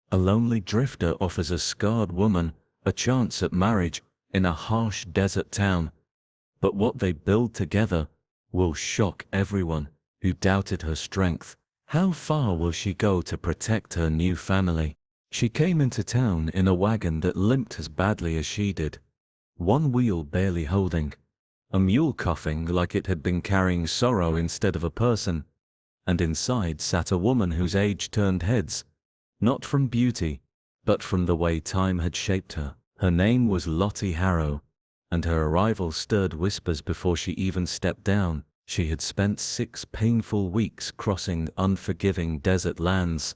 A lonely drifter offers a scarred woman a chance at marriage in a harsh desert town. But what they build together will shock everyone who doubted her strength. How far will she go to protect her new family? She came into town in a wagon that limped as badly as she did, one wheel barely holding, a mule coughing like it had been carrying sorrow instead of a person, and inside sat a woman whose age turned heads, not from beauty, but from the way time had shaped her. Her name was Lottie Harrow, and her arrival stirred whispers before she even stepped down. She had spent 6 painful weeks crossing unforgiving desert lands,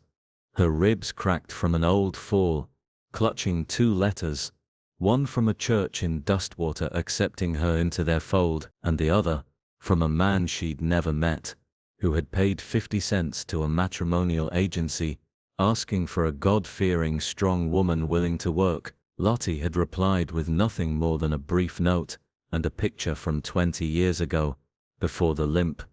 her ribs cracked from an old fall, clutching 2 letters, one from a church in Dustwater accepting her into their fold, and the other from a man she'd never met, who had paid 50 cents to a matrimonial agency, asking for a God-fearing strong woman willing to work. Lottie had replied with nothing more than a brief note and a picture from 20 years ago, before the limp,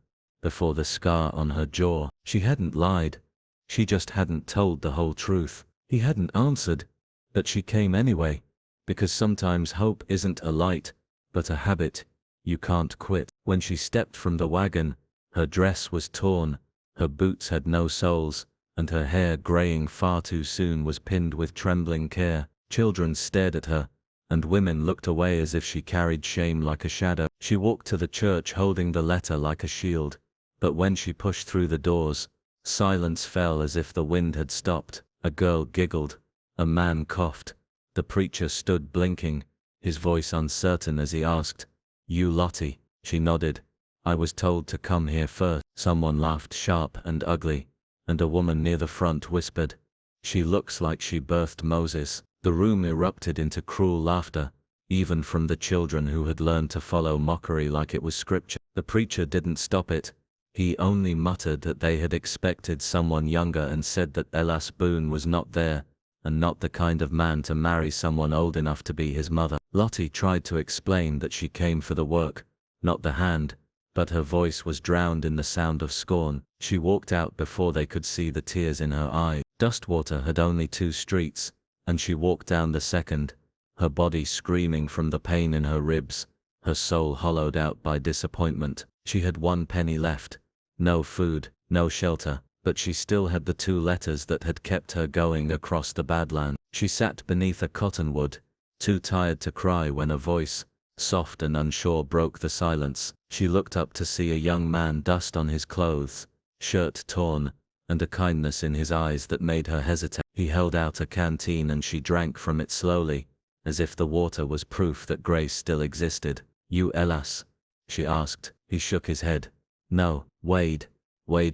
before the scar on her jaw. She hadn't lied. She just hadn't told the whole truth. He hadn't answered, but she came anyway, because sometimes hope isn't a light, but a habit you can't quit. When she stepped from the wagon, her dress was torn, her boots had no soles, and her hair graying far too soon was pinned with trembling care. Children stared at her, and women looked away as if she carried shame like a shadow. She walked to the church holding the letter like a shield, but when she pushed through the doors, silence fell as if the wind had stopped. A girl giggled, a man coughed, the preacher stood blinking, his voice uncertain as he asked, "You Lottie?" She nodded. "I was told to come here first." Someone laughed sharp and ugly, and a woman near the front whispered, "She looks like she birthed Moses." The room erupted into cruel laughter, even from the children who had learned to follow mockery like it was scripture. The preacher didn't stop it. He only muttered that they had expected someone younger and said that Elas Boone was not there, and not the kind of man to marry someone old enough to be his mother. Lottie tried to explain that she came for the work, not the hand, but her voice was drowned in the sound of scorn. She walked out before they could see the tears in her eyes. Dustwater had only 2 streets, and she walked down the second, her body screaming from the pain in her ribs, her soul hollowed out by disappointment. She had 1 penny left, no food, no shelter, but she still had the 2 letters that had kept her going across the Badlands. She sat beneath a cottonwood, too tired to cry when a voice, soft and unsure, broke the silence. She looked up to see a young man, dust on his clothes, shirt torn, and a kindness in his eyes that made her hesitate. He held out a canteen and she drank from it slowly, as if the water was proof that grace still existed. "You Elas?" she asked. He shook his head. "No, Wade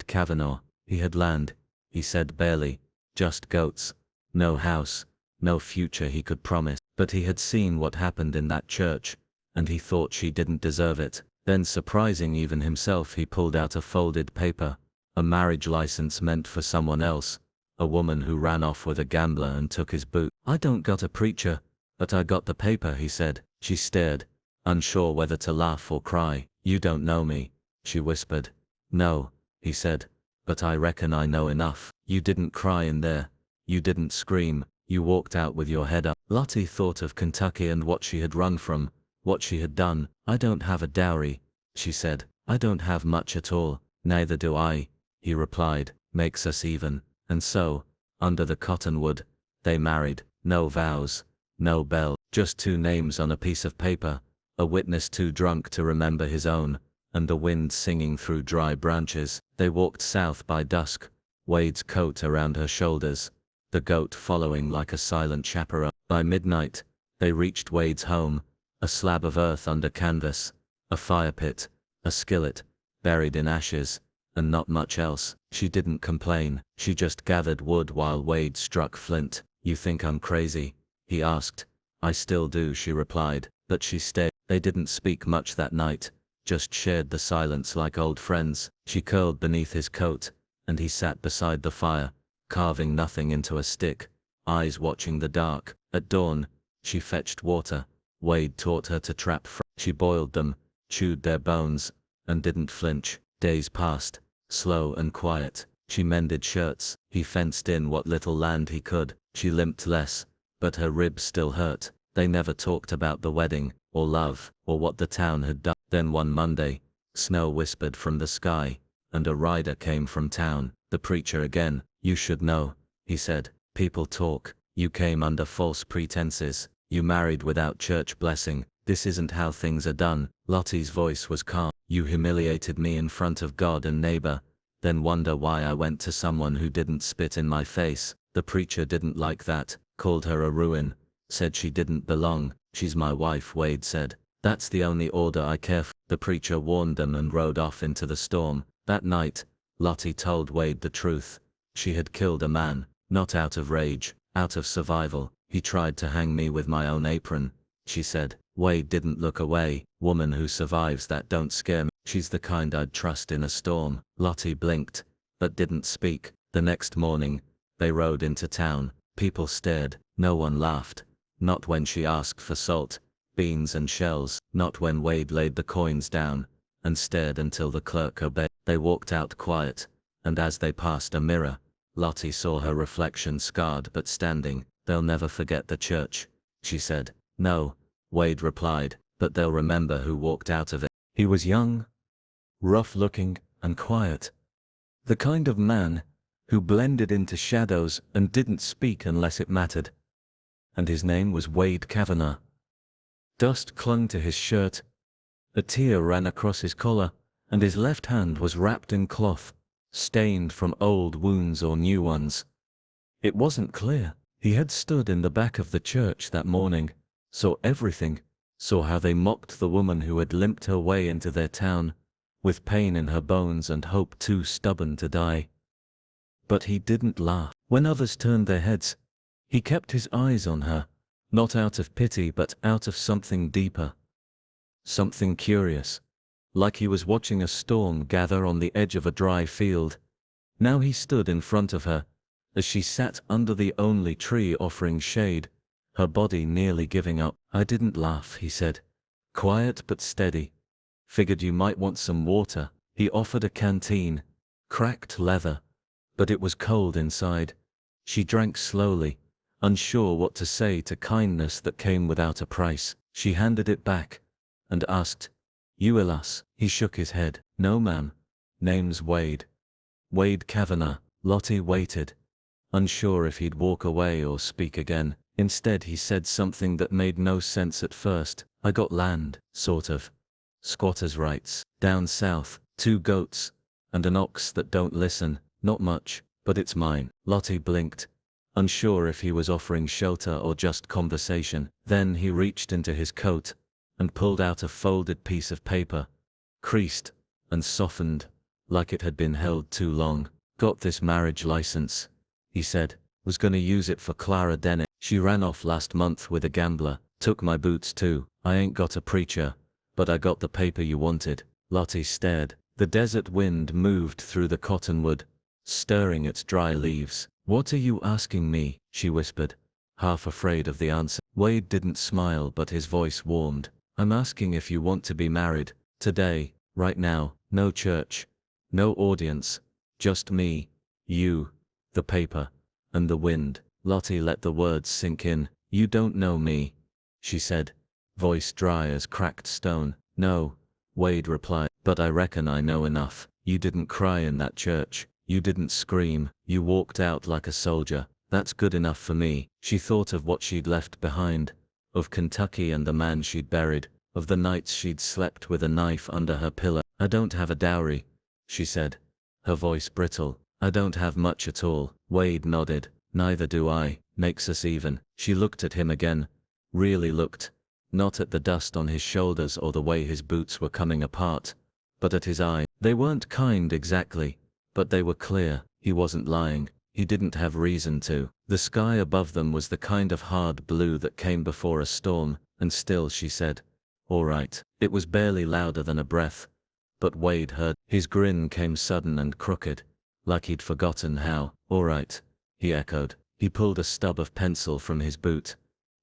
Kavanaugh." He had land, he said barely, "just goats. No house, no future he could promise." But he had seen what happened in that church, and he thought she didn't deserve it. Then, surprising even himself, he pulled out a folded paper, a marriage license meant for someone else, a woman who ran off with a gambler and took his boot. "I don't got a preacher, but I got the paper," he said. She stared, unsure whether to laugh or cry. "You don't know me," she whispered. "No," he said, "but I reckon I know enough. You didn't cry in there. You didn't scream. You walked out with your head up." Lottie thought of Kentucky and what she had run from, what she had done. "I don't have a dowry," she said. "I don't have much at all." "Neither do I," he replied. "Makes us even." And so, under the cottonwood, they married. No vows, no bell, just 2 names on a piece of paper, a witness too drunk to remember his own, and the wind singing through dry branches. They walked south by dusk, Wade's coat around her shoulders, the goat following like a silent chaperone. By midnight, they reached Wade's home, a slab of earth under canvas, a fire pit, a skillet, buried in ashes, and not much else. She didn't complain. She just gathered wood while Wade struck flint. "You think I'm crazy?" he asked. "I still do," she replied, but she stayed. They didn't speak much that night, just shared the silence like old friends. She curled beneath his coat, and he sat beside the fire, carving nothing into a stick, eyes watching the dark. At dawn, she fetched water. Wade taught her to trap frogs. She boiled them, chewed their bones, and didn't flinch. Days passed, slow and quiet. She mended shirts, he fenced in what little land he could. She limped less, but her ribs still hurt. They never talked about the wedding, or love, or what the town had done. Then one Monday, snow whispered from the sky, and a rider came from town. The preacher again. You should know, he said. People talk. You came under false pretenses. You married without church blessing. This isn't how things are done. Lottie's voice was calm. You humiliated me in front of God and neighbor, then wonder why I went to someone who didn't spit in my face. The preacher didn't like that, called her a ruin, said she didn't belong. She's my wife, Wade said. That's the only order I care for. The preacher warned them and rode off into the storm. That night, Lottie told Wade the truth. She had killed a man, not out of rage, out of survival. He tried to hang me with my own apron, she said. Wade didn't look away. Woman who survives that don't scare me. She's the kind I'd trust in a storm. Lottie blinked, but didn't speak. The next morning, they rode into town. People stared. No one laughed. Not when she asked for salt, beans and shells. Not when Wade laid the coins down and stared until the clerk obeyed. They walked out quiet, and as they passed a mirror, Lottie saw her reflection scarred but standing. They'll never forget the church, she said. No, Wade replied, but they'll remember who walked out of it. He was young, rough-looking, and quiet. The kind of man who blended into shadows and didn't speak unless it mattered. And his name was Wade Kavanagh. Dust clung to his shirt. A tear ran across his collar, and his left hand was wrapped in cloth, stained from old wounds or new ones. It wasn't clear. He had stood in the back of the church that morning, saw everything, saw how they mocked the woman who had limped her way into their town, with pain in her bones and hope too stubborn to die. But he didn't laugh. When others turned their heads, he kept his eyes on her, not out of pity but out of something deeper. Something curious, like he was watching a storm gather on the edge of a dry field. Now he stood in front of her, as she sat under the only tree offering shade, her body nearly giving up. I didn't laugh, he said, quiet but steady. Figured you might want some water. He offered a canteen, cracked leather, but it was cold inside. She drank slowly, unsure what to say to kindness that came without a price. She handed it back, and asked, You ill us? He shook his head. No ma'am. Name's Wade. Wade Kavanagh. Lottie waited, unsure if he'd walk away or speak again. Instead he said something that made no sense at first. I got land, sort of. Squatters' rights. Down south, 2 goats, and an ox that don't listen. Not much, but it's mine. Lottie blinked, unsure if he was offering shelter or just conversation. Then he reached into his coat and pulled out a folded piece of paper, creased and softened, like it had been held too long. Got this marriage license, he said. Was gonna use it for Clara Dennett. She ran off last month with a gambler. Took my boots too. I ain't got a preacher, but I got the paper you wanted. Lottie stared. The desert wind moved through the cottonwood, stirring its dry leaves. What are you asking me? She whispered, half afraid of the answer. Wade didn't smile, but his voice warmed. I'm asking if you want to be married, today, right now. No church, no audience, just me, you, the paper, and the wind. Lottie let the words sink in. You don't know me, she said, voice dry as cracked stone. No, Wade replied, but I reckon I know enough. You didn't cry in that church. You didn't scream. You walked out like a soldier. That's good enough for me. She thought of what she'd left behind, of Kentucky and the man she'd buried, of the nights she'd slept with a knife under her pillow. I don't have a dowry, she said, her voice brittle. I don't have much at all. Wade nodded. Neither do I. Makes us even. She looked at him again. Really looked. Not at the dust on his shoulders or the way his boots were coming apart, but at his eyes. They weren't kind exactly, but they were clear. He wasn't lying. He didn't have reason to. The sky above them was the kind of hard blue that came before a storm, and still she said, All right. It was barely louder than a breath, but Wade heard. His grin came sudden and crooked, like he'd forgotten how. All right, he echoed. He pulled a stub of pencil from his boot,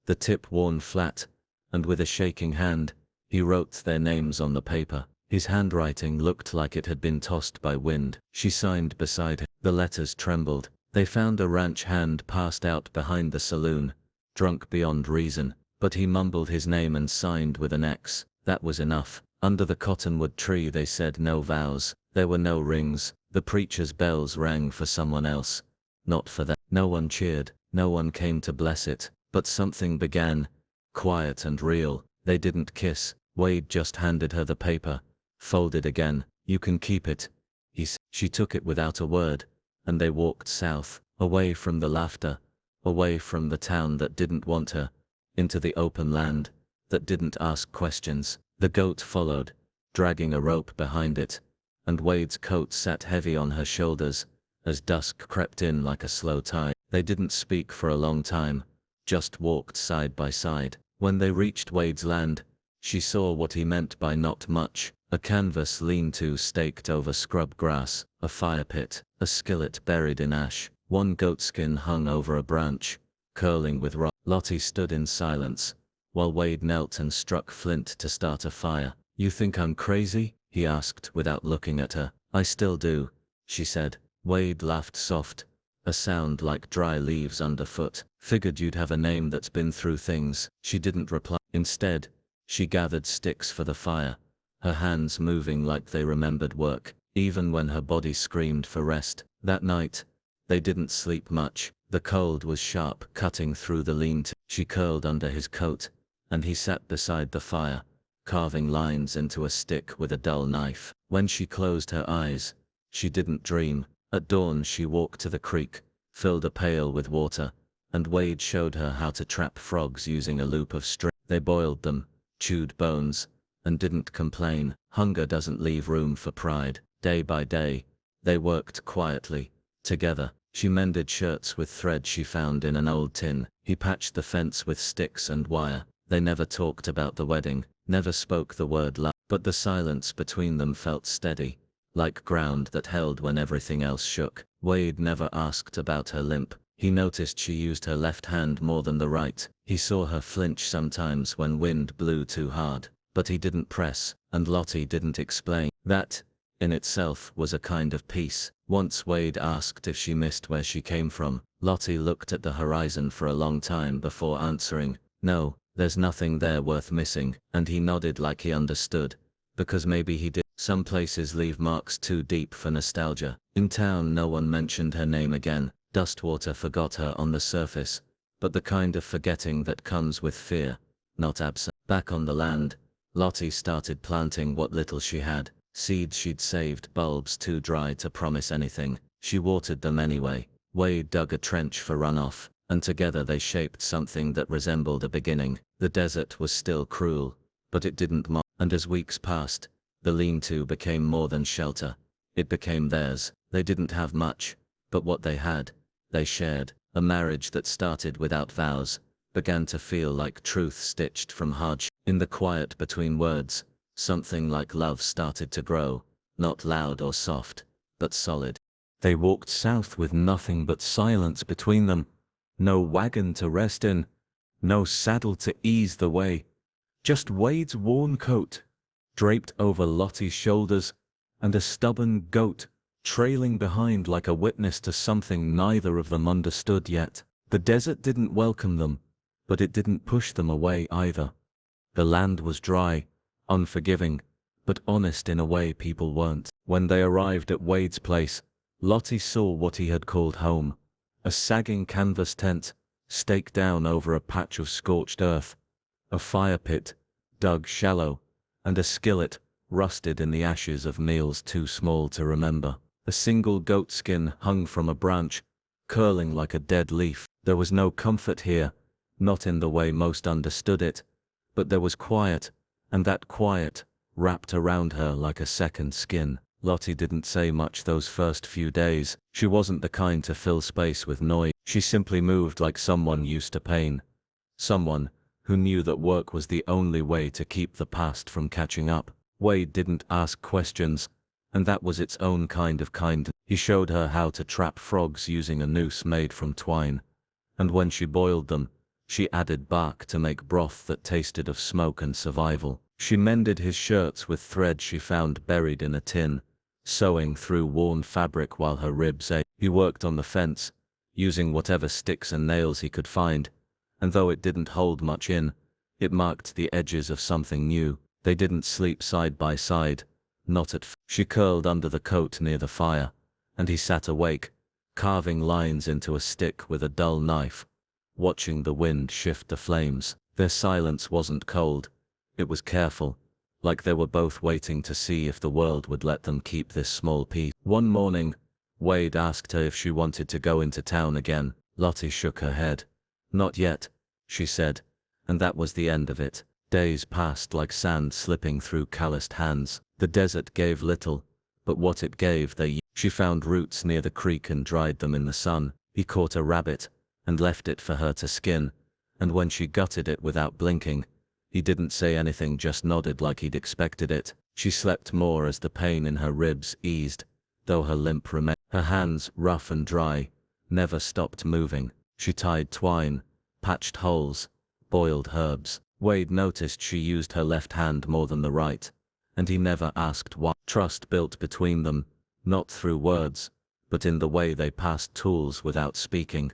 the tip worn flat, and with a shaking hand, he wrote their names on the paper. His handwriting looked like it had been tossed by wind. She signed beside him. The letters trembled. They found a ranch hand passed out behind the saloon, drunk beyond reason, but he mumbled his name and signed with an X. That was enough. Under the cottonwood tree they said no vows. There were no rings. The preacher's bells rang for someone else, not for them. No one cheered. No one came to bless it. But something began, quiet and real. They didn't kiss. Wade just handed her the paper, folded again. You can keep it, he said. She took it without a word, and they walked south, away from the laughter, away from the town that didn't want her, into the open land that didn't ask questions. The goat followed, dragging a rope behind it, and Wade's coat sat heavy on her shoulders as dusk crept in like a slow tide. They didn't speak for a long time, just walked side by side. When they reached Wade's land, she saw what he meant by not much. A canvas lean-to staked over scrub grass, a fire pit, a skillet buried in ash. One goatskin hung over a branch, curling with rot. Lottie stood in silence, while Wade knelt and struck flint to start a fire. You think I'm crazy? He asked without looking at her. I still do, she said. Wade laughed soft, a sound like dry leaves underfoot. Figured you'd have a name that's been through things. She didn't reply. Instead, she gathered sticks for the fire, her hands moving like they remembered work, even when her body screamed for rest. That night, they didn't sleep much. The cold was sharp, cutting through the lean-to. She curled under his coat, and he sat beside the fire, carving lines into a stick with a dull knife. When she closed her eyes, she didn't dream. At dawn she walked to the creek, filled a pail with water, and Wade showed her how to trap frogs using a loop of string. They boiled them, chewed bones, and didn't complain. Hunger doesn't leave room for pride. Day by day, they worked quietly, together. She mended shirts with thread she found in an old tin. He patched the fence with sticks and wire. They never talked about the wedding, never spoke the word love, but the silence between them felt steady, like ground that held when everything else shook. Wade never asked about her limp. He noticed she used her left hand more than the right. He saw her flinch sometimes when wind blew too hard, but he didn't press, and Lottie didn't explain. That, in itself, was a kind of peace. Once Wade asked if she missed where she came from. Lottie looked at the horizon for a long time before answering, no, there's nothing there worth missing, and he nodded like he understood, because maybe he did. Some places leave marks too deep for nostalgia. In town no one mentioned her name again. Dustwater forgot her on the surface, but the kind of forgetting that comes with fear, not absence. Back on the land, Lottie started planting what little she had. Seeds she'd saved, bulbs too dry to promise anything. She watered them anyway. Wade dug a trench for runoff, and together they shaped something that resembled a beginning. The desert was still cruel, but it didn't mock. And as weeks passed, the lean-to became more than shelter. It became theirs. They didn't have much, but what they had, they shared. A marriage that started without vows began to feel like truth stitched from hardship. In the quiet between words, something like love started to grow, not loud or soft, but solid. They walked south with nothing but silence between them. No wagon to rest in, no saddle to ease the way. Just Wade's worn coat, draped over Lottie's shoulders, and a stubborn goat, trailing behind like a witness to something neither of them understood yet. The desert didn't welcome them, but it didn't push them away either. The land was dry, unforgiving, but honest in a way people weren't. When they arrived at Wade's place, Lottie saw what he had called home. A sagging canvas tent, staked down over a patch of scorched earth. A fire pit, dug shallow, and a skillet, rusted in the ashes of meals too small to remember. A single goat skin hung from a branch, curling like a dead leaf. There was no comfort here, not in the way most understood it, but there was quiet, and that quiet wrapped around her like a second skin. Lottie didn't say much those first few days. She wasn't the kind to fill space with noise. She simply moved like someone used to pain. Someone who knew that work was the only way to keep the past from catching up. Wade didn't ask questions, and that was its own kind of kindness. He showed her how to trap frogs using a noose made from twine, and when she boiled them, she added bark to make broth that tasted of smoke and survival. She mended his shirts with thread she found buried in a tin, sewing through worn fabric while her ribs ached. He worked on the fence, using whatever sticks and nails he could find, and though it didn't hold much in, it marked the edges of something new. They didn't sleep side by side, not at first. She curled under the coat near the fire, and he sat awake, carving lines into a stick with a dull knife, watching the wind shift the flames. Their silence wasn't cold, it was careful, like they were both waiting to see if the world would let them keep this small piece. One morning, Wade asked her if she wanted to go into town again. Lottie shook her head. Not yet, she said, and that was the end of it. Days passed like sand slipping through calloused hands. The desert gave little, but what it gave they used. She found roots near the creek and dried them in the sun. He caught a rabbit, and left it for her to skin, and when she gutted it without blinking, he didn't say anything, just nodded like he'd expected it. She slept more as the pain in her ribs eased, though her limp remained. Her hands, rough and dry, never stopped moving. She tied twine, patched holes, boiled herbs. Wade noticed she used her left hand more than the right, and he never asked why. Trust built between them, not through words, but in the way they passed tools without speaking,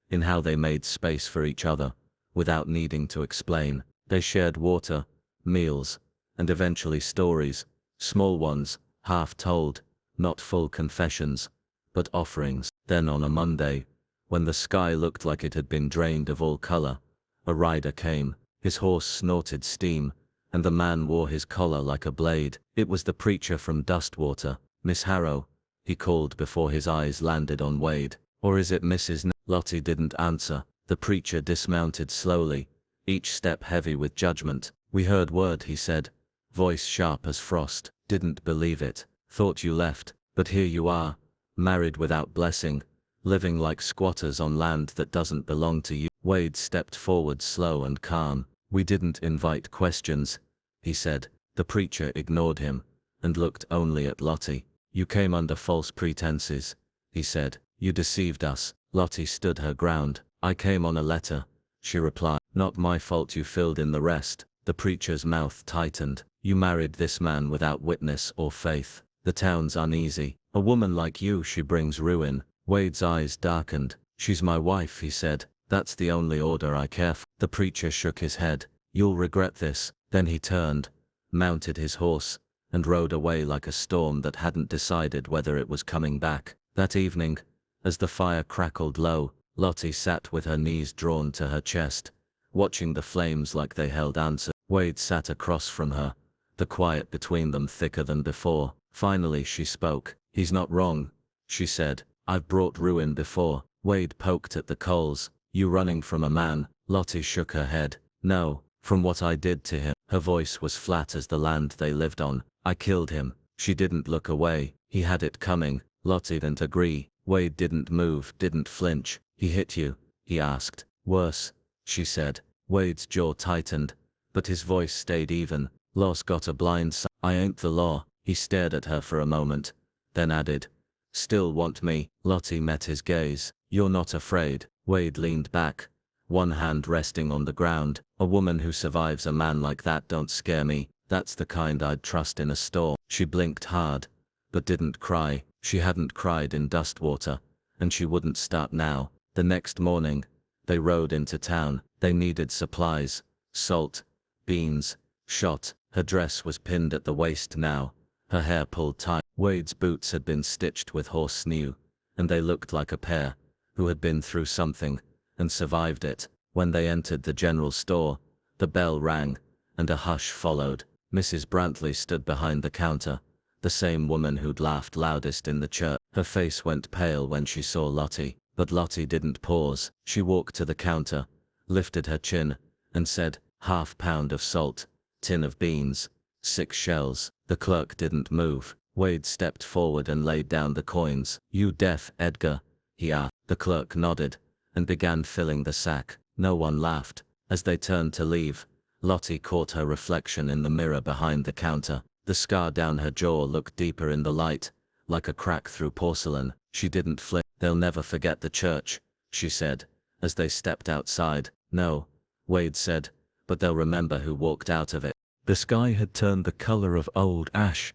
in how they made space for each other, without needing to explain. They shared water, meals, and eventually stories, small ones, half told, not full confessions, but offerings. Then on a Monday, when the sky looked like it had been drained of all color, a rider came. His horse snorted steam, and the man wore his collar like a blade. It was the preacher from Dustwater. Miss Harrow, he called before his eyes landed on Wade. Or is it Mrs. Lottie didn't answer. The preacher dismounted slowly, each step heavy with judgment. We heard word, he said, voice sharp as frost. Didn't believe it. Thought you left, but here you are, married without blessing, living like squatters on land that doesn't belong to you. Wade stepped forward slow and calm. We didn't invite questions, he said. The preacher ignored him, and looked only at Lottie. You came under false pretenses, he said. You deceived us. Lottie stood her ground. I came on a letter, she replied. Not my fault, you filled in the rest. The preacher's mouth tightened. You married this man without witness or faith. The town's uneasy. A woman like you, she brings ruin. Wade's eyes darkened. She's my wife, he said. That's the only order I care for. The preacher shook his head. You'll regret this. Then he turned, mounted his horse, and rode away like a storm that hadn't decided whether it was coming back. That evening, as the fire crackled low, Lottie sat with her knees drawn to her chest, watching the flames like they held answer. Wade sat across from her, the quiet between them thicker than before. Finally she spoke. He's not wrong, she said. I've brought ruin before. Wade poked at the coals. You running from a man? Lottie shook her head. No, from what I did to him. Her voice was flat as the land they lived on. I killed him. She didn't look away. He had it coming. Lottie didn't agree. Wade didn't move, didn't flinch. He hit you? He asked. Worse, she said. Wade's jaw tightened, but his voice stayed even. Law's got a blind side. I ain't the law. He stared at her for a moment, then added, still want me? Lottie met his gaze. You're not afraid? Wade leaned back, one hand resting on the ground. A woman who survives a man like that don't scare me. That's the kind I'd trust in a storm. She blinked hard, but didn't cry. She hadn't cried in Dustwater, and she wouldn't start now. The next morning, they rode into town. They needed supplies, salt, beans, shot. Her dress was pinned at the waist now, her hair pulled tight. Wade's boots had been stitched with horse sinew, and they looked like a pair who had been through something and survived it. When they entered the general store, the bell rang, and a hush followed. Mrs. Brantley stood behind the counter, the same woman who'd laughed loudest in the church. Her face went pale when she saw Lottie, but Lottie didn't pause. She walked to the counter, lifted her chin, and said, half pound of salt, tin of beans, 6 shells. The clerk didn't move. Wade stepped forward and laid down the coins. You deaf, Edgar? He asked. The clerk nodded, and began filling the sack. No one laughed. As they turned to leave, Lottie caught her reflection in the mirror behind the counter. The scar down her jaw looked deeper in the light, like a crack through porcelain. She didn't flinch. They'll never forget the church, she said, as they stepped outside. No, Wade said, but they'll remember who walked out of it. The sky had turned the color of old ash,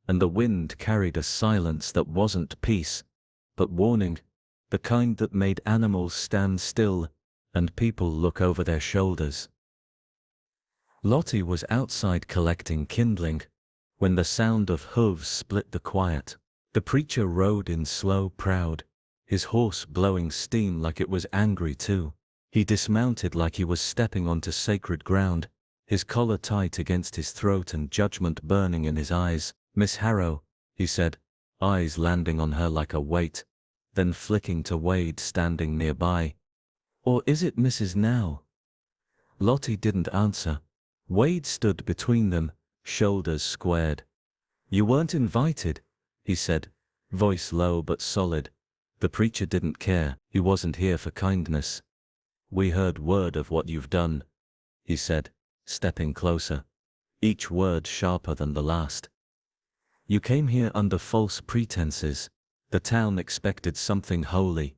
and the wind carried a silence that wasn't peace, but warning, the kind that made animals stand still and people look over their shoulders. Lottie was outside collecting kindling when the sound of hooves split the quiet. The preacher rode in slow, proud, his horse blowing steam like it was angry too. He dismounted like he was stepping onto sacred ground, his collar tight against his throat and judgment burning in his eyes. "Miss Harrow," he said, eyes landing on her like a weight, then flicking to Wade standing nearby. "Or is it Mrs. now?" Lottie didn't answer. Wade stood between them, shoulders squared. "You weren't invited," he said, voice low but solid. The preacher didn't care, he wasn't here for kindness. "We heard word of what you've done," he said, stepping closer, each word sharper than the last. "You came here under false pretenses. The town expected something holy.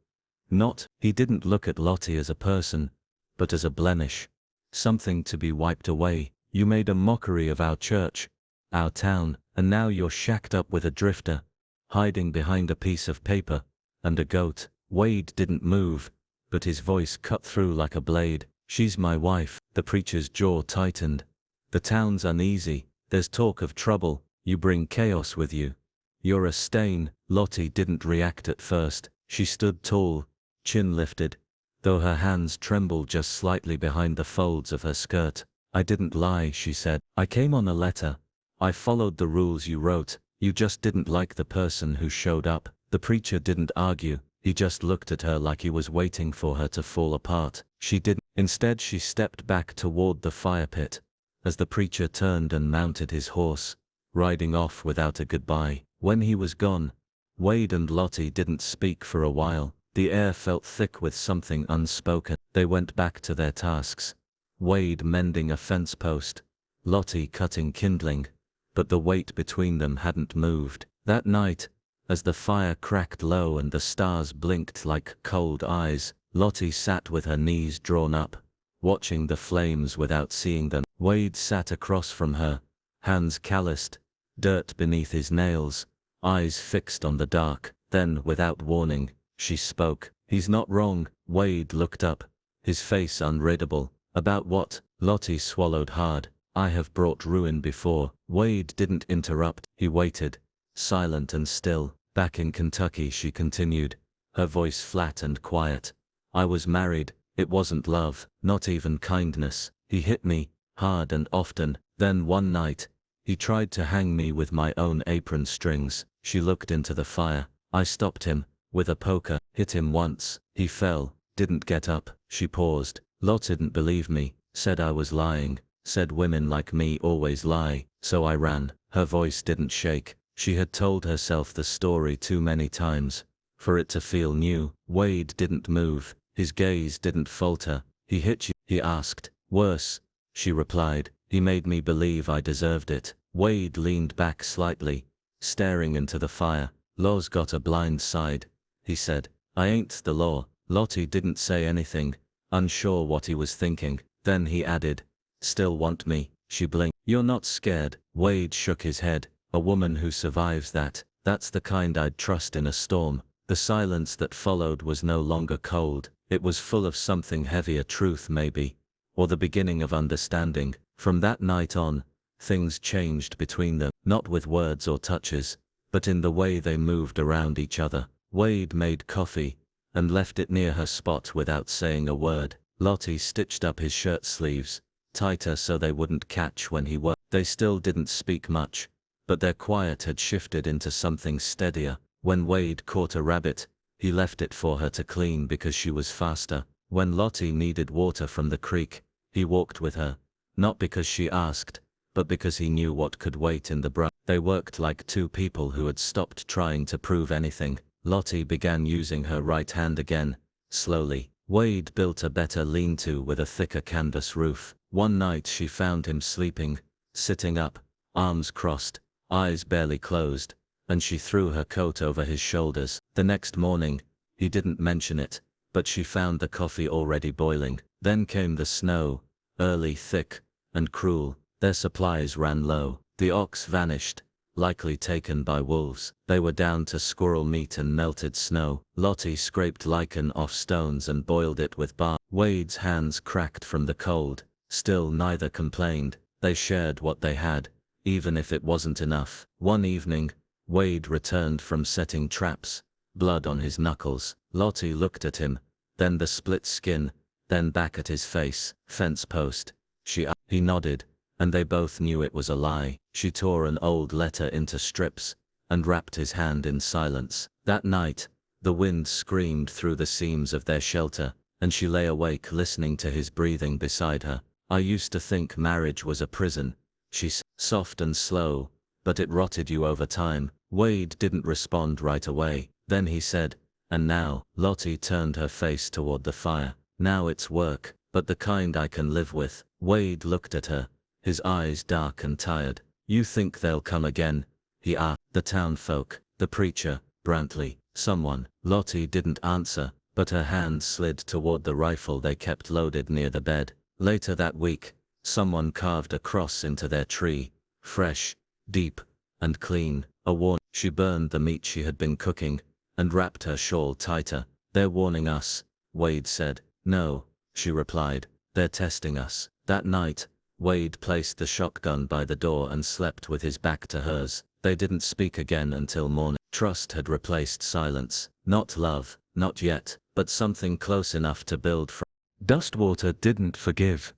Not," he didn't look at Lottie as a person, but as a blemish, something to be wiped away. "You made a mockery of our church, our town, and now you're shacked up with a drifter, hiding behind a piece of paper, and a goat." Wade didn't move, but his voice cut through like a blade. "She's my wife." The preacher's jaw tightened. "The town's uneasy, there's talk of trouble, you bring chaos with you. You're a stain." Lottie didn't react at first. She stood tall, chin lifted, though her hands trembled just slightly behind the folds of her skirt. "I didn't lie," she said. "I came on a letter. I followed the rules you wrote. You just didn't like the person who showed up." The preacher didn't argue, he just looked at her like he was waiting for her to fall apart. She didn't. Instead she stepped back toward the fire pit, as the preacher turned and mounted his horse, riding off without a goodbye. When he was gone, Wade and Lottie didn't speak for a while. The air felt thick with something unspoken. They went back to their tasks. Wade mending a fence post, Lottie cutting kindling, but the weight between them hadn't moved. That night, as the fire cracked low and the stars blinked like cold eyes, Lottie sat with her knees drawn up, watching the flames without seeing them. Wade sat across from her, hands calloused, dirt beneath his nails, eyes fixed on the dark. Then, without warning, she spoke. "He's not wrong." Wade looked up, his face unreadable. "About what?" Lottie swallowed hard. "I have brought ruin before." Wade didn't interrupt, he waited, silent and still. "Back in Kentucky," she continued, her voice flat and quiet. "I was married. It wasn't love, not even kindness. He hit me, hard and often. Then one night, he tried to hang me with my own apron strings." She looked into the fire. "I stopped him, with a poker, hit him once. He fell, didn't get up." She paused. "Lot didn't believe me, said I was lying, said women like me always lie, so I ran." Her voice didn't shake. She had told herself the story too many times for it to feel new. Wade didn't move, his gaze didn't falter. "He hit you?" he asked. "Worse," she replied. "He made me believe I deserved it." Wade leaned back slightly, staring into the fire. "Law's got a blind side," he said. "I ain't the law." Lottie didn't say anything, unsure what he was thinking. Then he added, "Still want me?" She blinked. "You're not scared?" Wade shook his head. "A woman who survives that, that's the kind I'd trust in a storm." The silence that followed was no longer cold. It was full of something heavier, truth maybe, or the beginning of understanding. From that night on, things changed between them, not with words or touches, but in the way they moved around each other. Wade made coffee, and left it near her spot without saying a word. Lottie stitched up his shirt sleeves, tighter so they wouldn't catch when he worked. They still didn't speak much, but their quiet had shifted into something steadier. When Wade caught a rabbit, he left it for her to clean because she was faster. When Lottie needed water from the creek, he walked with her, not because she asked, but because he knew what could wait in the brush. They worked like two people who had stopped trying to prove anything. Lottie began using her right hand again, slowly. Wade built a better lean-to with a thicker canvas roof. One night she found him sleeping, sitting up, arms crossed, eyes barely closed, and she threw her coat over his shoulders. The next morning, he didn't mention it, but she found the coffee already boiling. Then came the snow, early, thick, and cruel. Their supplies ran low. The ox vanished, likely taken by wolves. They were down to squirrel meat and melted snow. Lottie scraped lichen off stones and boiled it with bark. Wade's hands cracked from the cold. Still neither complained. They shared what they had, even if it wasn't enough. One evening, Wade returned from setting traps, blood on his knuckles. Lottie looked at him, then the split skin, then back at his face. Fence post. He nodded, and they both knew it was a lie. She tore an old letter into strips, and wrapped his hand in silence. That night, the wind screamed through the seams of their shelter, and she lay awake listening to his breathing beside her. I used to think marriage was a prison, she said, soft and slow, but it rotted you over time. Wade didn't respond right away. Then he said, and now? Lottie turned her face toward the fire. Now it's work, but the kind I can live with. Wade looked at her, his eyes dark and tired. You think they'll come again? He asked. The townfolk, the preacher, Brantley, someone. Lottie didn't answer, but her hand slid toward the rifle they kept loaded near the bed. Later that week, someone carved a cross into their tree, fresh, deep, and clean. A warning. She burned the meat she had been cooking, and wrapped her shawl tighter. They're warning us, Wade said. No, she replied, they're testing us. That night, Wade placed the shotgun by the door and slept with his back to hers. They didn't speak again until morning. Trust had replaced silence. Not love, not yet, but something close enough to build from. Dustwater didn't forgive.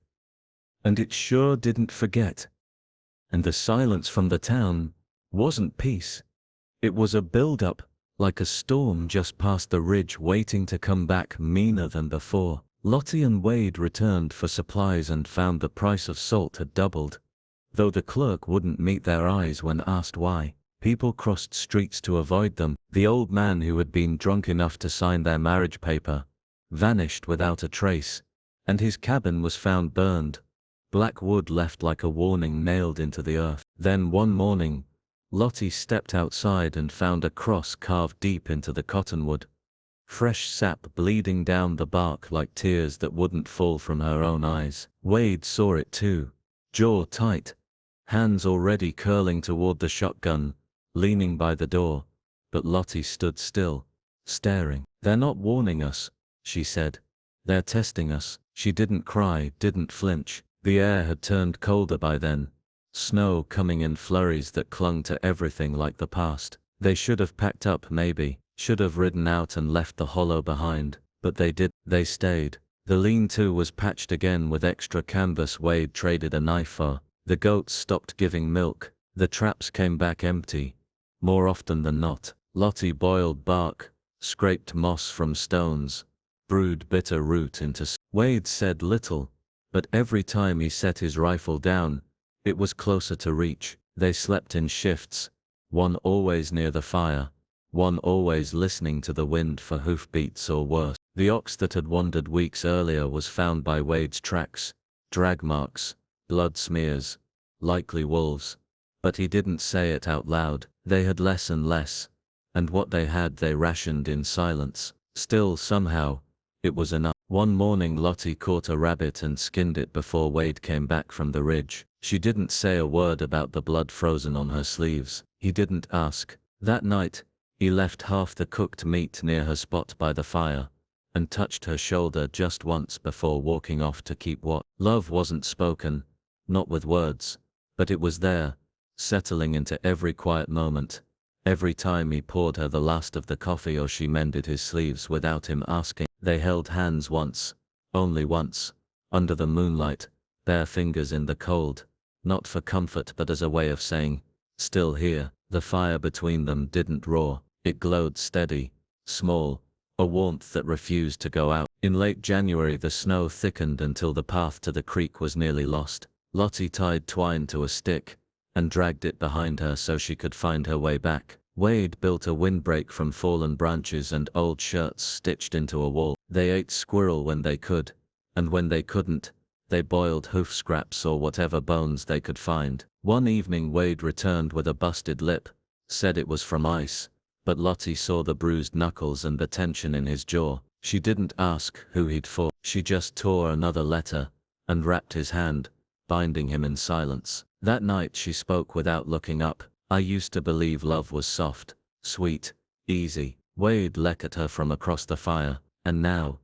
And it sure didn't forget. And the silence from the town wasn't peace. It was a build-up, like a storm just past the ridge waiting to come back meaner than before. Lottie and Wade returned for supplies and found the price of salt had doubled. Though the clerk wouldn't meet their eyes when asked why. People crossed streets to avoid them. The old man who had been drunk enough to sign their marriage paper vanished without a trace, and his cabin was found burned, black wood left like a warning nailed into the earth. Then one morning, Lottie stepped outside and found a cross carved deep into the cottonwood. Fresh sap bleeding down the bark like tears that wouldn't fall from her own eyes. Wade saw it too, jaw tight, hands already curling toward the shotgun, leaning by the door, but Lottie stood still, staring. They're not warning us, she said. They're testing us. She didn't cry, didn't flinch. The air had turned colder by then, snow coming in flurries that clung to everything like the past. They should have packed up maybe, should have ridden out and left the hollow behind, but they did. They stayed. The lean-to was patched again with extra canvas Wade traded a knife for. The goats stopped giving milk. The traps came back empty, more often than not. Lottie boiled bark, scraped moss from stones, brewed bitter root into. Wade said little, but every time he set his rifle down, it was closer to reach. They slept in shifts, one always near the fire, one always listening to the wind for hoofbeats or worse. The ox that had wandered weeks earlier was found by Wade's tracks, drag marks, blood smears, likely wolves. But he didn't say it out loud. They had less and less, and what they had they rationed in silence. Still somehow, it was enough. One morning Lottie caught a rabbit and skinned it before Wade came back from the ridge. She didn't say a word about the blood frozen on her sleeves. He didn't ask. That night, he left half the cooked meat near her spot by the fire, and touched her shoulder just once before walking off to keep watch. Love wasn't spoken, not with words, but it was there, settling into every quiet moment. Every time he poured her the last of the coffee or she mended his sleeves without him asking. They held hands once, only once, under the moonlight, bare fingers in the cold, not for comfort but as a way of saying, still here. The fire between them didn't roar. It glowed steady, small, a warmth that refused to go out. In late January the snow thickened until the path to the creek was nearly lost. Lottie tied twine to a stick, and dragged it behind her so she could find her way back. Wade built a windbreak from fallen branches and old shirts stitched into a wall. They ate squirrel when they could, and when they couldn't, they boiled hoof scraps or whatever bones they could find. One evening Wade returned with a busted lip, said it was from ice, but Lottie saw the bruised knuckles and the tension in his jaw. She didn't ask who he'd fought. She just tore another letter, and wrapped his hand, binding him in silence. That night she spoke without looking up. I used to believe love was soft, sweet, easy. Wade looked at her from across the fire, and now,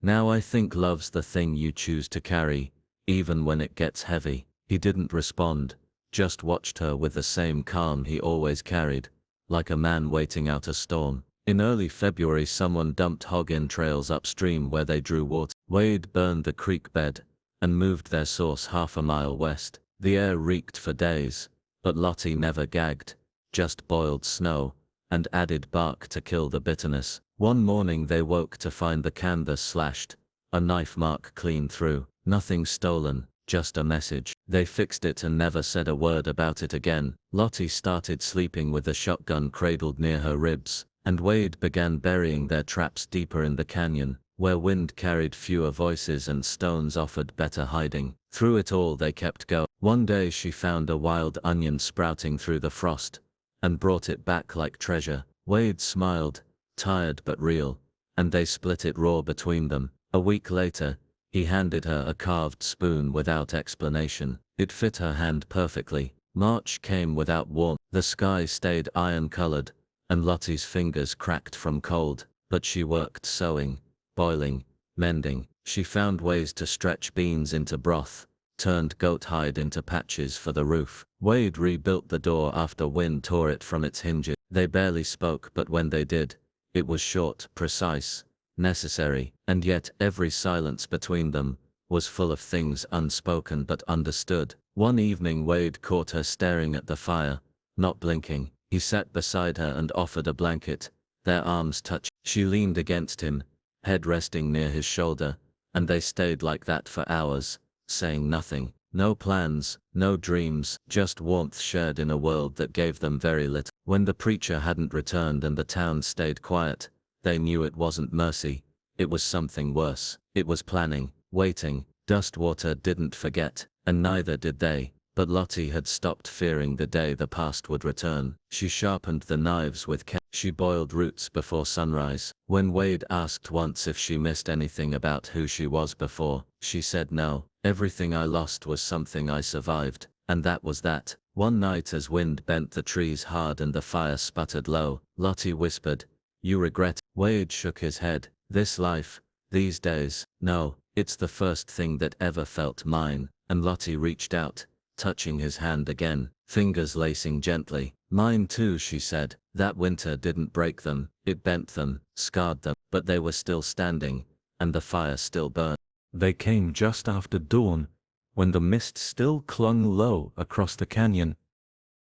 now I think love's the thing you choose to carry, even when it gets heavy. He didn't respond, just watched her with the same calm he always carried, like a man waiting out a storm. In early February someone dumped hog entrails upstream where they drew water. Wade burned the creek bed, and moved their source half a mile west. The air reeked for days, but Lottie never gagged, just boiled snow, and added bark to kill the bitterness. One morning they woke to find the canvas slashed, a knife mark clean through. Nothing stolen, just a message. They fixed it and never said a word about it again. Lottie started sleeping with a shotgun cradled near her ribs, and Wade began burying their traps deeper in the canyon, where wind carried fewer voices and stones offered better hiding. Through it all they kept going. One day she found a wild onion sprouting through the frost, and brought it back like treasure. Wade smiled, tired but real, and they split it raw between them. A week later, he handed her a carved spoon without explanation. It fit her hand perfectly. March came without warmth. The sky stayed iron-colored, and Lottie's fingers cracked from cold, but she worked sewing, boiling, mending. She found ways to stretch beans into broth, turned goat hide into patches for the roof. Wade rebuilt the door after wind tore it from its hinges. They barely spoke, but when they did, it was short, precise, necessary, and yet every silence between them was full of things unspoken but understood. One evening Wade caught her staring at the fire, not blinking. He sat beside her and offered a blanket. Their arms touched. She leaned against him, head resting near his shoulder, and they stayed like that for hours, saying nothing. No plans, no dreams, just warmth shared in a world that gave them very little. When the preacher hadn't returned and the town stayed quiet, they knew it wasn't mercy, it was something worse. It was planning, waiting. Dustwater didn't forget, and neither did they, but Lottie had stopped fearing the day the past would return. She sharpened the knives with care. She boiled roots before sunrise. When Wade asked once if she missed anything about who she was before, she said no. Everything I lost was something I survived, and that was that. One night as wind bent the trees hard and the fire sputtered low, Lottie whispered, "You regret?" Wade shook his head. "This life, these days, no, it's the first thing that ever felt mine." And Lottie reached out, touching his hand again, fingers lacing gently. "Mine too," she said. That winter didn't break them, it bent them, scarred them, but they were still standing, and the fire still burned. They came just after dawn, when the mist still clung low across the canyon,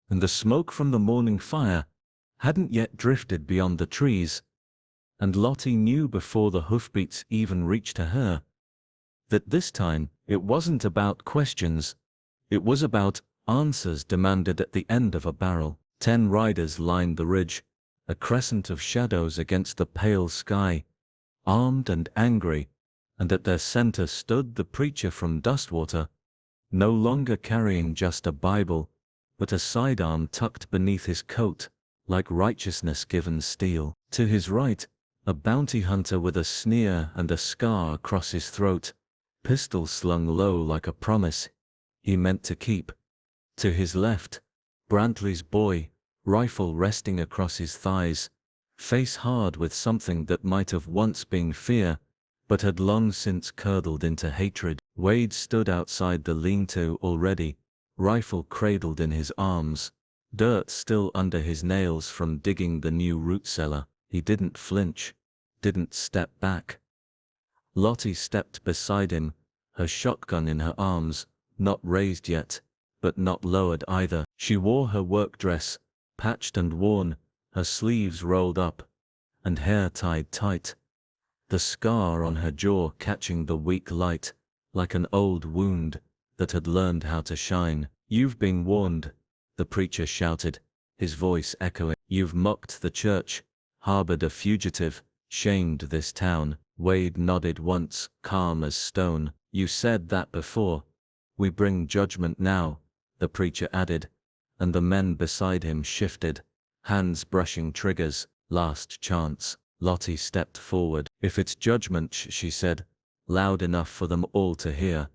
and the smoke from the morning fire hadn't yet drifted beyond the trees, and Lottie knew before the hoofbeats even reached her that this time it wasn't about questions, it was about answers demanded at the end of a barrel. 10 riders lined the ridge, a crescent of shadows against the pale sky, armed and angry, and at their center stood the preacher from Dustwater, no longer carrying just a Bible, but a sidearm tucked beneath his coat, like righteousness given steel. To his right, a bounty hunter with a sneer and a scar across his throat, pistol slung low like a promise he meant to keep. To his left, Brantley's boy, rifle resting across his thighs, face hard with something that might have once been fear, but had long since curdled into hatred. Wade stood outside the lean-to already, rifle cradled in his arms, dirt still under his nails from digging the new root cellar. He didn't flinch, didn't step back. Lottie stepped beside him, her shotgun in her arms, not raised yet, but not lowered either. She wore her work dress, patched and worn, her sleeves rolled up, and hair tied tight, the scar on her jaw catching the weak light, like an old wound that had learned how to shine. "You've been warned," the preacher shouted, his voice echoing. "You've mocked the church, harbored a fugitive, shamed this town." Wade nodded once, calm as stone. "You said that before. We bring judgment now," the preacher added, and the men beside him shifted, hands brushing triggers. "Last chance." Lottie stepped forward. "If it's judgment," she said, loud enough for them all to hear,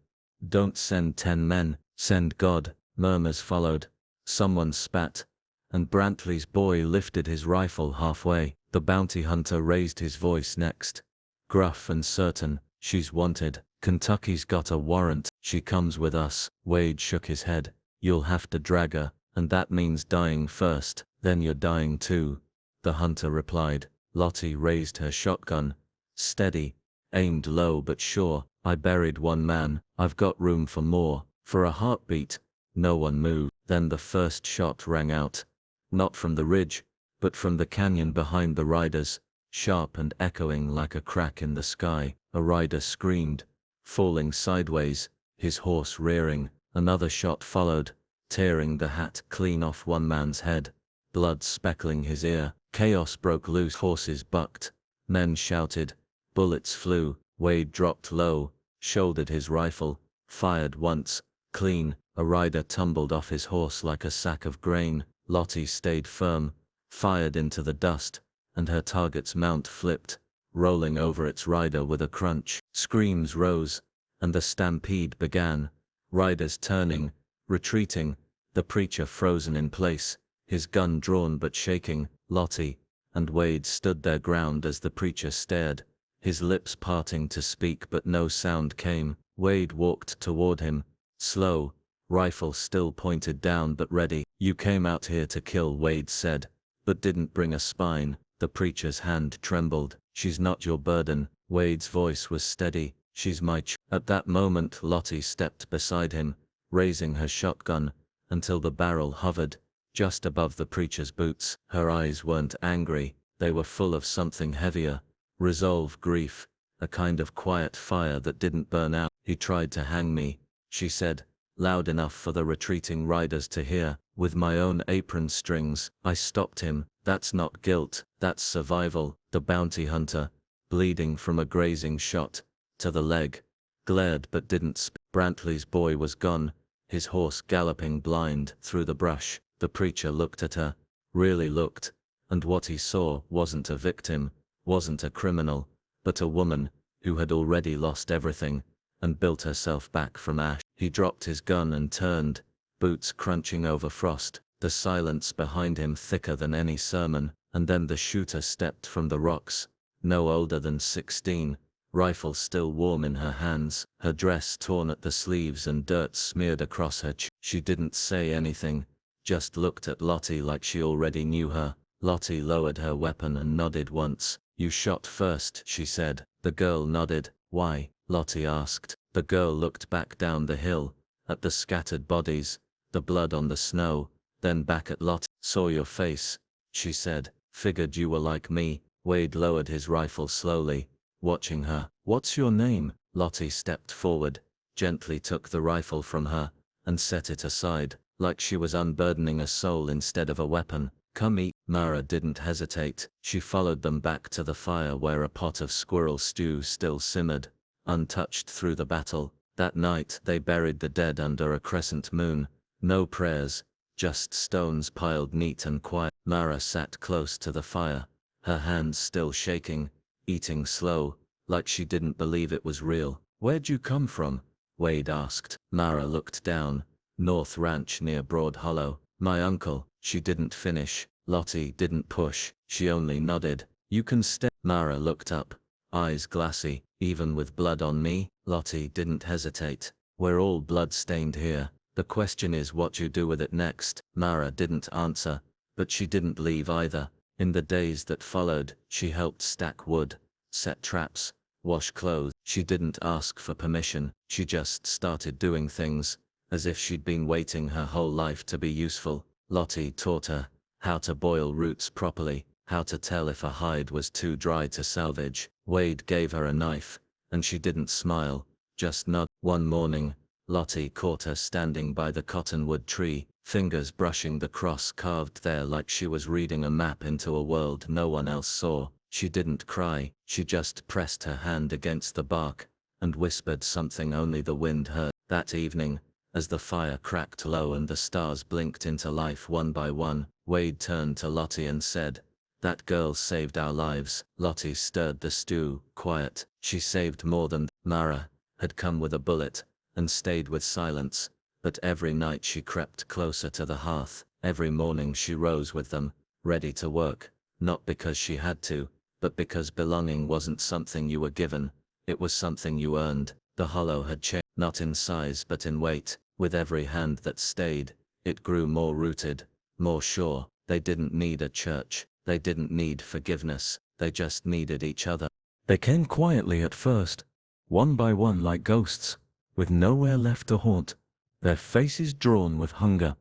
"don't send 10 men, send God." Murmurs followed. Someone spat, and Brantley's boy lifted his rifle halfway. The bounty hunter raised his voice next. Gruff and certain, "She's wanted. Kentucky's got a warrant. She comes with us." Wade shook his head. "You'll have to drag her, and that means dying first. Then you're dying too," the hunter replied. Lottie raised her shotgun. Steady, aimed low but sure. "I buried one man. I've got room for more." For a heartbeat, no one moved. Then the first shot rang out. Not from the ridge, but from the canyon behind the riders, sharp and echoing like a crack in the sky. A rider screamed, falling sideways, his horse rearing. Another shot followed, tearing the hat clean off one man's head, blood speckling his ear. Chaos broke loose. Horses bucked, men shouted, bullets flew. Wade dropped low, shouldered his rifle, fired once, clean. A rider tumbled off his horse like a sack of grain. Lottie stayed firm, fired into the dust, and her target's mount flipped, rolling over its rider with a crunch. Screams rose, and the stampede began. Riders turning, retreating, the preacher frozen in place, his gun drawn but shaking. Lottie and Wade stood their ground as the preacher stared, his lips parting to speak but no sound came. Wade walked toward him, slow, rifle still pointed down but ready. "You came out here to kill," Wade said, "but didn't bring a spine." The preacher's hand trembled. "She's not your burden." Wade's voice was steady. "She's my At that moment Lottie stepped beside him, raising her shotgun, until the barrel hovered just above the preacher's boots. Her eyes weren't angry, they were full of something heavier, resolve, grief, a kind of quiet fire that didn't burn out. "He tried to hang me," she said, loud enough for the retreating riders to hear. "With my own apron strings. I stopped him. That's not guilt, that's survival." The bounty hunter, bleeding from a grazing shot to the leg, glared but didn't speak. Brantley's boy was gone, his horse galloping blind through the brush. The preacher looked at her, really looked, and what he saw wasn't a victim, wasn't a criminal, but a woman who had already lost everything and built herself back from ash. He dropped his gun and turned, boots crunching over frost, the silence behind him thicker than any sermon. And then the shooter stepped from the rocks, no older than 16, rifle still warm in her hands, her dress torn at the sleeves and dirt smeared across her chin. She didn't say anything, just looked at Lottie like she already knew her. Lottie lowered her weapon and nodded once. "You shot first," she said. The girl nodded. "Why?" Lottie asked. The girl looked back down the hill, at the scattered bodies, the blood on the snow, then back at Lottie. "Saw your face," she said. "Figured you were like me." Wade lowered his rifle slowly, watching her. "What's your name?" Lottie stepped forward, gently took the rifle from her, and set it aside, like she was unburdening a soul instead of a weapon. "Come eat." Mara didn't hesitate. She followed them back to the fire where a pot of squirrel stew still simmered, untouched through the battle. That night they buried the dead under a crescent moon. No prayers, just stones piled neat and quiet. Mara sat close to the fire, her hands still shaking, eating slow, like she didn't believe it was real. "Where'd you come from?" Wade asked. Mara looked down. "North Ranch near Broad Hollow." "My uncle." She didn't finish. Lottie didn't push, she only nodded. "You can stay." Mara looked up, eyes glassy. "Even with blood on me?" Lottie didn't hesitate. "We're all blood-stained here. The question is what you do with it next." Mara didn't answer, but she didn't leave either. In the days that followed, she helped stack wood, set traps, wash clothes. She didn't ask for permission, she just started doing things, as if she'd been waiting her whole life to be useful. Lottie taught her how to boil roots properly, how to tell if a hide was too dry to salvage. Wade gave her a knife, and she didn't smile, just nod. One morning, Lottie caught her standing by the cottonwood tree, fingers brushing the cross carved there like she was reading a map into a world no one else saw. She didn't cry, she just pressed her hand against the bark, and whispered something only the wind heard. That evening, as the fire cracked low and the stars blinked into life one by one, Wade turned to Lottie and said, "That girl saved our lives." Lottie stirred the stew, quiet. She saved more than Mara had come with a bullet, and stayed with silence, but every night she crept closer to the hearth. Every morning she rose with them, ready to work, not because she had to, but because belonging wasn't something you were given, it was something you earned. The hollow had changed, not in size but in weight. With every hand that stayed, it grew more rooted, more sure. They didn't need a church, they didn't need forgiveness, they just needed each other. They came quietly at first, one by one like ghosts, with nowhere left to haunt, their faces drawn with hunger,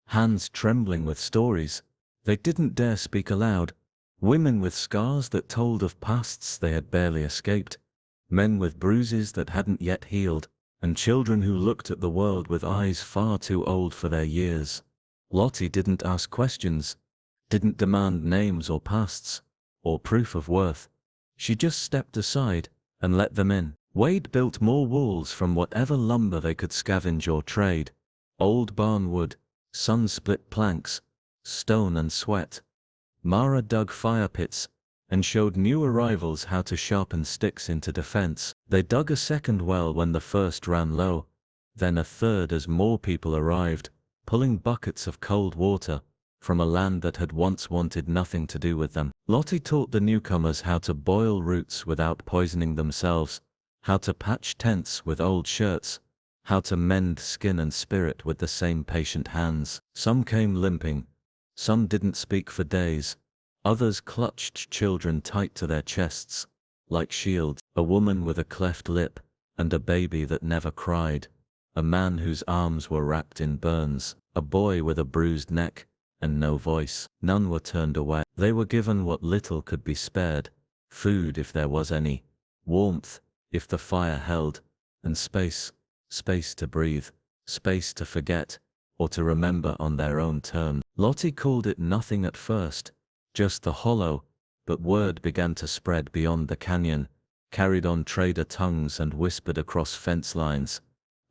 hands trembling with stories they didn't dare speak aloud, women with scars that told of pasts they had barely escaped, men with bruises that hadn't yet healed, and children who looked at the world with eyes far too old for their years. Lottie didn't ask questions, didn't demand names or pasts, or proof of worth. She just stepped aside and let them in. Wade built more walls from whatever lumber they could scavenge or trade. Old barn wood, sun-split planks, stone and sweat. Mara dug fire pits and showed new arrivals how to sharpen sticks into defense. They dug a second well when the first ran low, then a third as more people arrived, pulling buckets of cold water from a land that had once wanted nothing to do with them. Lottie taught the newcomers how to boil roots without poisoning themselves, how to patch tents with old shirts, how to mend skin and spirit with the same patient hands. Some came limping, some didn't speak for days, others clutched children tight to their chests, like shields. A woman with a cleft lip, and a baby that never cried, a man whose arms were wrapped in burns, a boy with a bruised neck, and no voice. None were turned away. They were given what little could be spared, food if there was any, warmth if the fire held, and space to breathe, space to forget, or to remember on their own terms. Lottie called it nothing at first, just the hollow, but word began to spread beyond the canyon, carried on trader tongues and whispered across fence lines,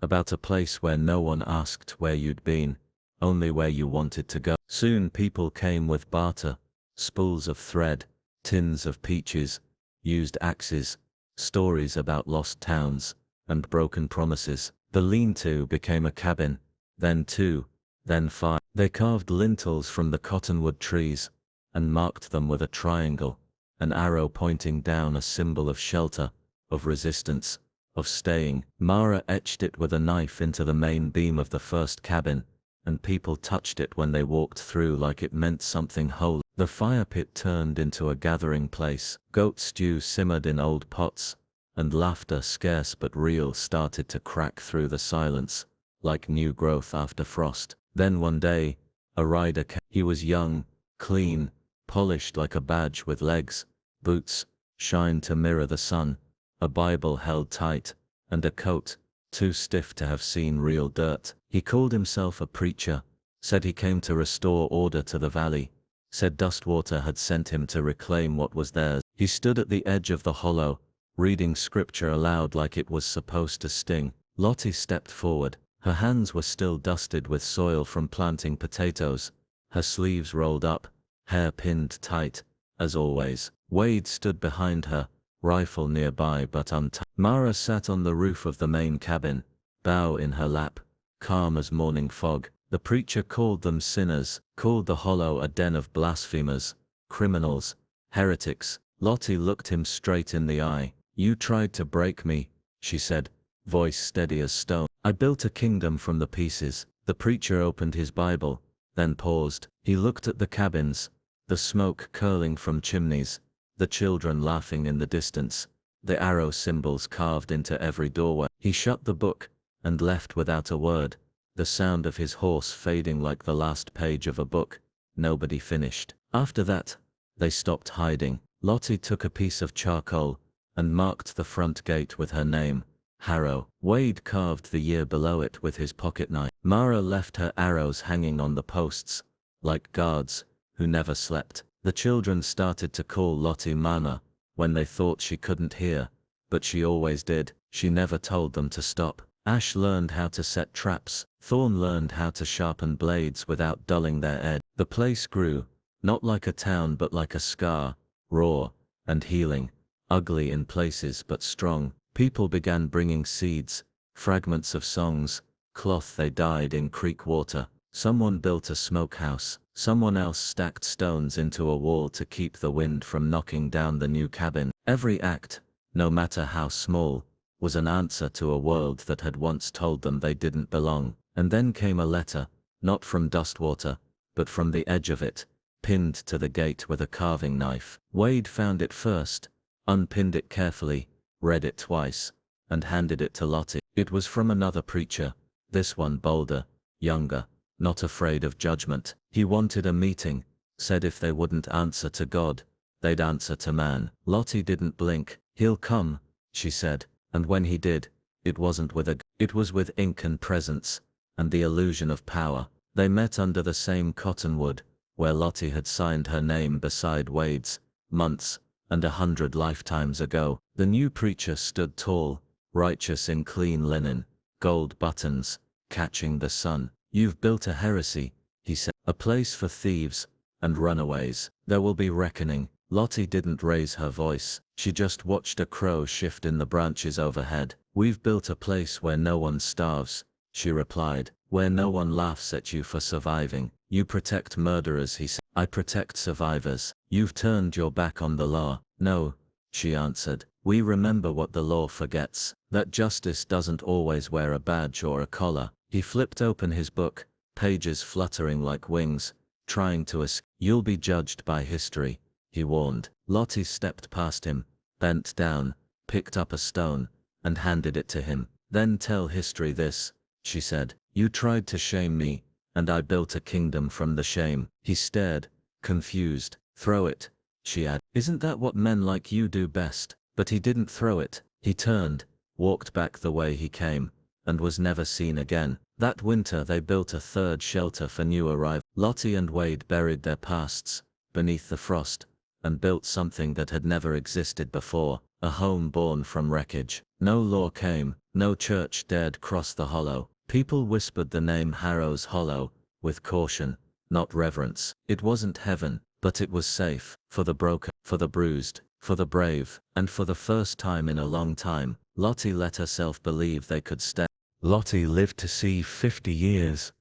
about a place where no one asked where you'd been, only where you wanted to go. Soon people came with barter, spools of thread, tins of peaches, used axes, stories about lost towns, and broken promises. The lean-to became a cabin, then two, then five. They carved lintels from the cottonwood trees, and marked them with a triangle, an arrow pointing down, a symbol of shelter, of resistance, of staying. Mara etched it with a knife into the main beam of the first cabin, and people touched it when they walked through like it meant something holy. The fire pit turned into a gathering place. Goat stew simmered in old pots, and laughter, scarce but real, started to crack through the silence, like new growth after frost. Then one day, a rider came. He was young, clean, polished like a badge, with legs, boots, shined to mirror the sun, a Bible held tight, and a coat, too stiff to have seen real dirt. He called himself a preacher, said he came to restore order to the valley, said Dustwater had sent him to reclaim what was theirs. He stood at the edge of the hollow, reading scripture aloud like it was supposed to sting. Lottie stepped forward. Her hands were still dusted with soil from planting potatoes, her sleeves rolled up, hair pinned tight, as always. Wade stood behind her, rifle nearby but untied. Mara sat on the roof of the main cabin, bow in her lap, calm as morning fog. The preacher called them sinners, called the hollow a den of blasphemers, criminals, heretics. Lottie looked him straight in the eye. "You tried to break me," she said, voice steady as stone. "I built a kingdom from the pieces." The preacher opened his Bible, then paused. He looked at the cabins, the smoke curling from chimneys, the children laughing in the distance, the arrow symbols carved into every doorway. He shut the book and left without a word, the sound of his horse fading like the last page of a book nobody finished. After that, they stopped hiding. Lottie took a piece of charcoal and marked the front gate with her name, Harrow. Wade carved the year below it with his pocket knife. Mara left her arrows hanging on the posts, like guards who never slept. The children started to call Lottie Mama when they thought she couldn't hear, but she always did. She never told them to stop. Ash learned how to set traps. Thorn learned how to sharpen blades without dulling their edge. The place grew, not like a town but like a scar, raw and healing, ugly in places but strong. People began bringing seeds, fragments of songs, cloth they dyed in creek water, Someone built a smokehouse. Someone else stacked stones into a wall to keep the wind from knocking down the new cabin. Every act, no matter how small, was an answer to a world that had once told them they didn't belong. And then came a letter, not from Dustwater, but from the edge of it, pinned to the gate with a carving knife. Wade found it first, unpinned it carefully, read it twice, and handed it to Lottie. It was from another preacher, this one bolder, younger, not afraid of judgment. He wanted a meeting, said if they wouldn't answer to God, they'd answer to man. Lottie didn't blink. He'll come, she said, and when he did, it wasn't with it was with ink and presence, and the illusion of power. They met under the same cottonwood, where Lottie had signed her name beside Wade's, months, and 100 lifetimes ago. The new preacher stood tall, righteous in clean linen, gold buttons, catching the sun. You've built a heresy, he said, a place for thieves and runaways. There will be reckoning. Lottie didn't raise her voice. She just watched a crow shift in the branches overhead. We've built a place where no one starves, she replied, where no one laughs at you for surviving. You protect murderers, he said. I protect survivors. You've turned your back on the law. No, she answered. We remember what the law forgets, that justice doesn't always wear a badge or a collar. He flipped open his book, pages fluttering like wings, trying to escape. You'll be judged by history, he warned. Lottie stepped past him, bent down, picked up a stone, and handed it to him. Then tell history this, she said. You tried to shame me, and I built a kingdom from the shame. He stared, confused. Throw it, she added. Isn't that what men like you do best? But he didn't throw it. He turned, walked back the way he came, and was never seen again. That winter they built a third shelter for new arrivals. Lottie and Wade buried their pasts beneath the frost, and built something that had never existed before, a home born from wreckage. No law came, no church dared cross the hollow. People whispered the name Harrow's Hollow, with caution, not reverence. It wasn't heaven, but it was safe, for the broken, for the bruised, for the brave, and for the first time in a long time, Lottie let herself believe they could stay. Lottie lived to see 50 years,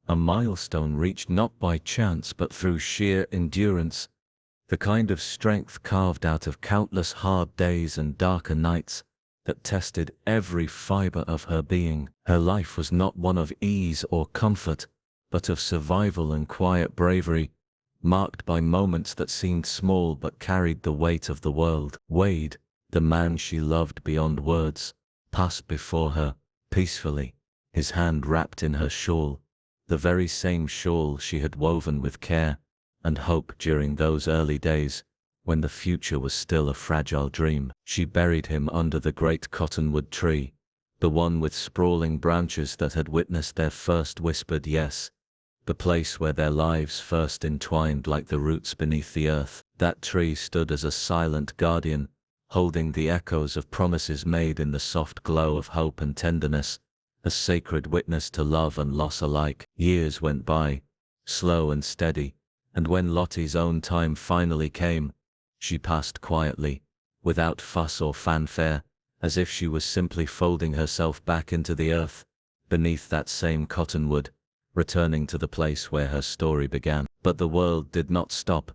a milestone reached not by chance but through sheer endurance, the kind of strength carved out of countless hard days and darker nights that tested every fiber of her being. Her life was not one of ease or comfort, but of survival and quiet bravery, marked by moments that seemed small but carried the weight of the world. Wade, the man she loved beyond words, passed before her, peacefully, his hand wrapped in her shawl, the very same shawl she had woven with care and hope during those early days, when the future was still a fragile dream. She buried him under the great cottonwood tree, the one with sprawling branches that had witnessed their first whispered yes, the place where their lives first entwined like the roots beneath the earth. That tree stood as a silent guardian, holding the echoes of promises made in the soft glow of hope and tenderness, a sacred witness to love and loss alike. Years went by, slow and steady, and when Lottie's own time finally came, she passed quietly, without fuss or fanfare, as if she was simply folding herself back into the earth, beneath that same cottonwood, returning to the place where her story began. But the world did not stop.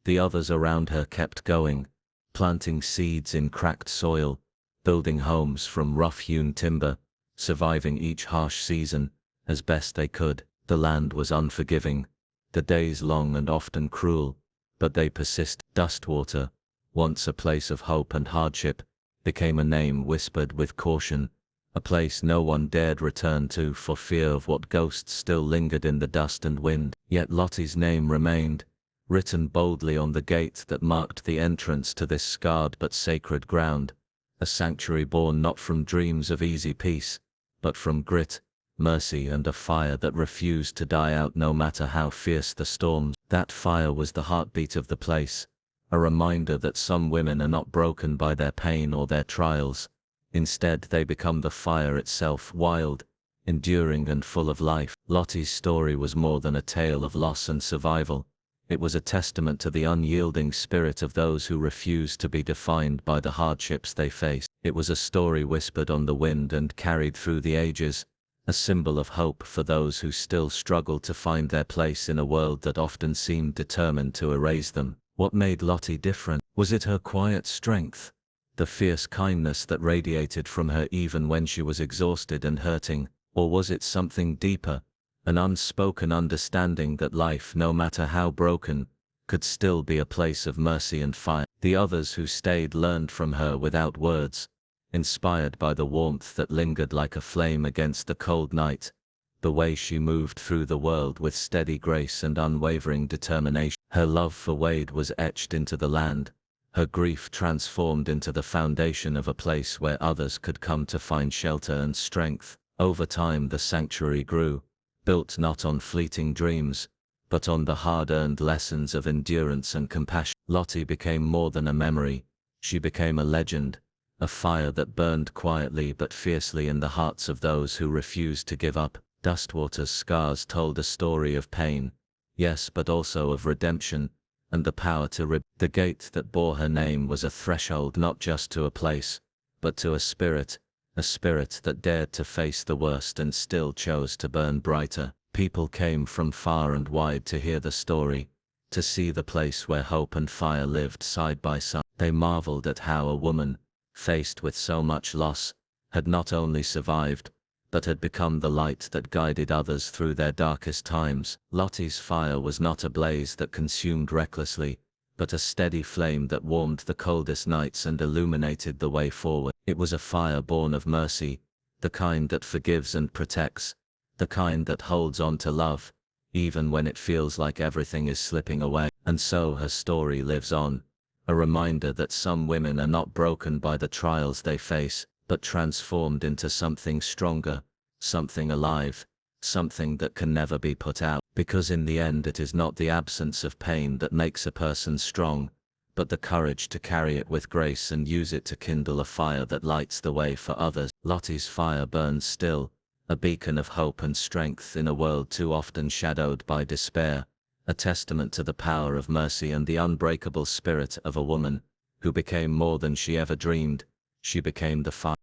The others around her kept going, planting seeds in cracked soil, building homes from rough-hewn timber, surviving each harsh season as best they could. The land was unforgiving, the days long and often cruel, but they persisted. Dustwater, once a place of hope and hardship, became a name whispered with caution, a place no one dared return to for fear of what ghosts still lingered in the dust and wind. Yet Lottie's name remained, written boldly on the gate that marked the entrance to this scarred but sacred ground, a sanctuary born not from dreams of easy peace, but from grit, mercy and a fire that refused to die out no matter how fierce the storms. That fire was the heartbeat of the place, a reminder that some women are not broken by their pain or their trials. Instead they become the fire itself, wild, enduring and full of life. Lottie's story was more than a tale of loss and survival. It was a testament to the unyielding spirit of those who refused to be defined by the hardships they faced. It was a story whispered on the wind and carried through the ages, a symbol of hope for those who still struggled to find their place in a world that often seemed determined to erase them. What made Lottie different? Was it her quiet strength? The fierce kindness that radiated from her even when she was exhausted and hurting? Or was it something deeper, an unspoken understanding that life, no matter how broken, could still be a place of mercy and fire? The others who stayed learned from her without words, inspired by the warmth that lingered like a flame against the cold night, the way she moved through the world with steady grace and unwavering determination. Her love for Wade was etched into the land, her grief transformed into the foundation of a place where others could come to find shelter and strength. Over time the sanctuary grew, built not on fleeting dreams, but on the hard-earned lessons of endurance and compassion. Lottie became more than a memory, she became a legend, a fire that burned quietly but fiercely in the hearts of those who refused to give up. Dustwater's scars told a story of pain, yes, but also of redemption, and the power to rebuild. The gate that bore her name was a threshold not just to a place, but to a spirit that dared to face the worst and still chose to burn brighter. People came from far and wide to hear the story, to see the place where hope and fire lived side by side. They marveled at how a woman, faced with so much loss, had not only survived, but had become the light that guided others through their darkest times. Lottie's fire was not a blaze that consumed recklessly, but a steady flame that warmed the coldest nights and illuminated the way forward. It was a fire born of mercy, the kind that forgives and protects, the kind that holds on to love, even when it feels like everything is slipping away. And so her story lives on, a reminder that some women are not broken by the trials they face, but transformed into something stronger, something alive, something that can never be put out. Because in the end it is not the absence of pain that makes a person strong, but the courage to carry it with grace and use it to kindle a fire that lights the way for others. Lottie's fire burns still, a beacon of hope and strength in a world too often shadowed by despair, a testament to the power of mercy and the unbreakable spirit of a woman who became more than she ever dreamed. She became the fire.